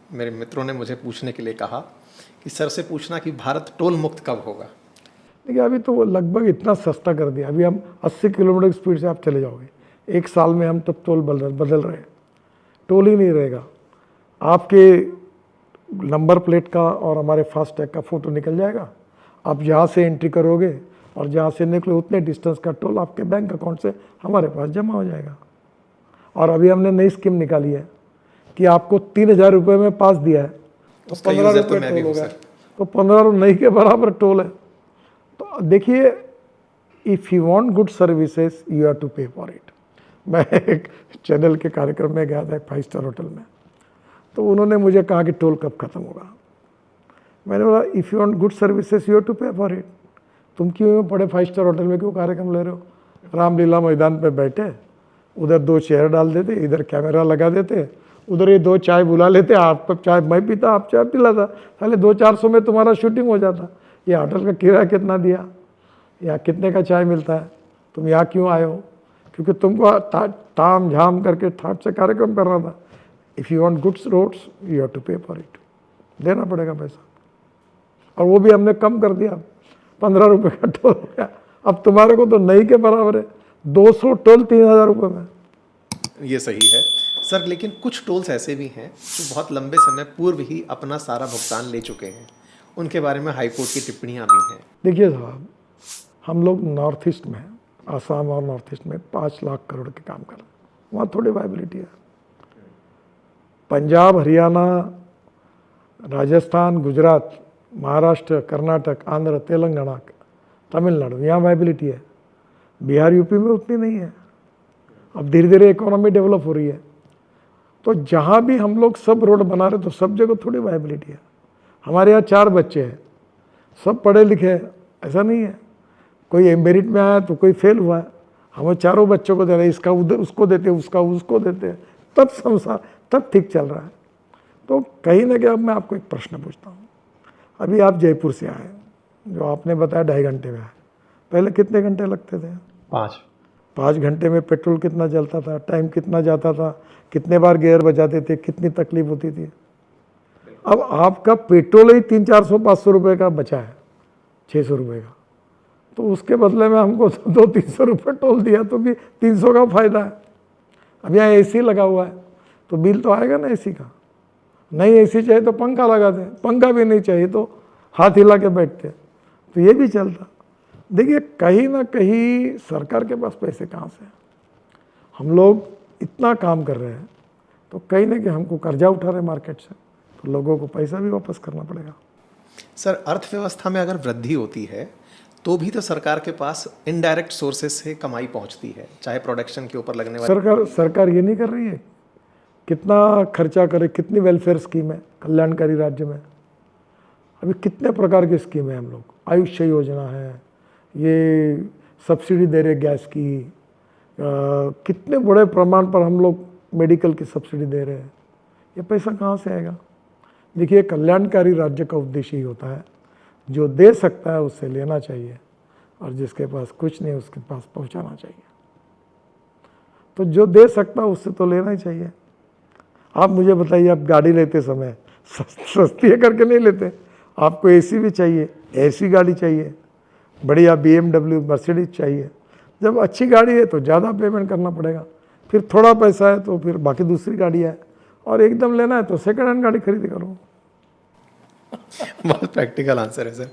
मेरे मित्रों ने मुझे पूछने के लिए कहा कि सर से पूछना कि भारत टोल मुक्त कब होगा। देखिए अभी तो लगभग इतना सस्ता कर दिया, अभी हम 80 किलोमीटर की स्पीड से आप चले जाओगे, 1 साल में हम तब टोल बदल रहे हैं। टोल ही नहीं रहेगा, आपके नंबर प्लेट का और हमारे फास्टैग का फ़ोटो निकल जाएगा, आप जहाँ से एंट्री करोगे और जहाँ से निकले उतने डिस्टेंस का टोल आपके बैंक अकाउंट से हमारे पास जमा हो जाएगा। और अभी हमने नई स्कीम निकाली है कि आपको 3,000 रुपये में पास दिया है तो 15 रुपये टोल हो गया, तो 15 नहीं के बराबर टोल है। तो देखिए, if you want good services you have to pay for it. मैं एक चैनल के कार्यक्रम में गया था, एक 5 स्टार होटल में, तो उन्होंने मुझे कहा कि टोल कब खत्म होगा। मैंने बोला if you want good services you have to pay for it. तुम क्यों पड़े 5 स्टार होटल में क्यों कार्यक्रम ले रहे हो? रामलीला मैदान पे बैठे, उधर 2 चेयर डाल देते, इधर कैमरा लगा देते, उधर ये 2 चाय बुला लेते, आपको चाय मैं पीता, आप चाय पिलाता, पहले 200-400 में तुम्हारा शूटिंग हो जाता। ये होटल का किराया कितना दिया, यहाँ कितने का चाय मिलता है, तुम यहाँ क्यों आए हो? क्योंकि तुमको ताम झाम करके ठाट से कार्यक्रम करना था। If you want goods roads you have to pay for it, देना पड़ेगा पैसा। और वो भी हमने कम कर दिया, 15 रुपये का टोल हो गया। अब तुम्हारे को तो नहीं के बराबर है, 200 टोल 3,000 रुपये में। ये सही है सर, लेकिन कुछ टोल्स ऐसे भी हैं जो बहुत लंबे समय पूर्व ही अपना सारा भुगतान ले चुके हैं, उनके बारे में हाईकोर्ट की टिप्पणियां भी हैं। देखिए साहब, हम लोग नॉर्थ ईस्ट में, आसाम और नॉर्थ ईस्ट में 5 लाख करोड़ के काम कर रहे हैं, वहाँ थोड़ी वायबिलिटी है। पंजाब, हरियाणा, राजस्थान, गुजरात, महाराष्ट्र, कर्नाटक, आंध्र, तेलंगाना, तमिलनाडु, यहाँ वायबिलिटी है। बिहार, यूपी में उतनी नहीं है। अब धीरे धीरे इकोनॉमी डेवलप हो रही है, तो जहाँ भी हम लोग सब रोड बना रहे तो सब जगह थोड़ी वायबिलिटी है। हमारे यहाँ 4 बच्चे हैं, सब पढ़े लिखे हैं, ऐसा नहीं है। कोई मेरिट में आया तो कोई फेल हुआ है, हमें चारों बच्चों को दे रहे हैं, इसका उधर उसको देते, उसका उसको देते, तब संसार तब ठीक चल रहा है। तो कहीं ना कहीं अब मैं आपको एक प्रश्न पूछता हूँ, अभी आप जयपुर से आए, जो आपने बताया 2.5 घंटे में आए, पहले कितने घंटे लगते थे? 5 घंटे में पेट्रोल कितना जलता था, टाइम कितना जाता था, कितने बार गियर बजाते थे, कितनी तकलीफ होती थी। अब आपका पेट्रोल ही 300-400-500 रुपये का बचा है, 600 रुपये का, तो उसके बदले में हमको 200-300 रुपये टोल दिया तो भी 300 का फ़ायदा है। अब यहाँ AC लगा हुआ है तो बिल तो आएगा ना AC का। नहीं AC चाहिए तो पंखा लगा दें, पंखा भी नहीं चाहिए तो हाथ हिला के बैठते, तो ये भी चलता। देखिए, कहीं ना कहीं सरकार के पास पैसे कहाँ से हैं? हम लोग इतना काम कर रहे हैं तो कहीं ना कहीं हमको कर्जा उठा रहे मार्केट से, तो लोगों को पैसा भी वापस करना पड़ेगा। सर, अर्थव्यवस्था में अगर वृद्धि होती है तो भी तो सरकार के पास इनडायरेक्ट सोर्सेज से कमाई पहुंचती है, चाहे प्रोडक्शन के ऊपर लगने वाली। सरकार ये नहीं कर रही है, कितना खर्चा करे, कितनी वेलफेयर स्कीम है कल्याणकारी राज्य में। अभी कितने प्रकार की स्कीम है, हम लोग आयुष्य योजना है, ये सब्सिडी दे रहे गैस की, कितने बड़े प्रमाण पर हम लोग मेडिकल की सब्सिडी दे रहे हैं। ये पैसा कहाँ से आएगा? देखिए, कल्याणकारी राज्य का उद्देश्य ही होता है, जो दे सकता है उससे लेना चाहिए और जिसके पास कुछ नहीं उसके पास पहुंचाना चाहिए। तो जो दे सकता है उससे तो लेना ही चाहिए। आप मुझे बताइए, आप गाड़ी लेते समय सस्ती है करके नहीं लेते, आपको AC भी चाहिए, ऐसी गाड़ी चाहिए, बढ़िया BMW, मर्सिडीज चाहिए। जब अच्छी गाड़ी है तो ज़्यादा पेमेंट करना पड़ेगा, फिर थोड़ा पैसा है तो फिर बाकी दूसरी गाड़ी है, और एकदम लेना है तो सेकंड हैंड गाड़ी खरीद करो। बहुत प्रैक्टिकल आंसर है सर।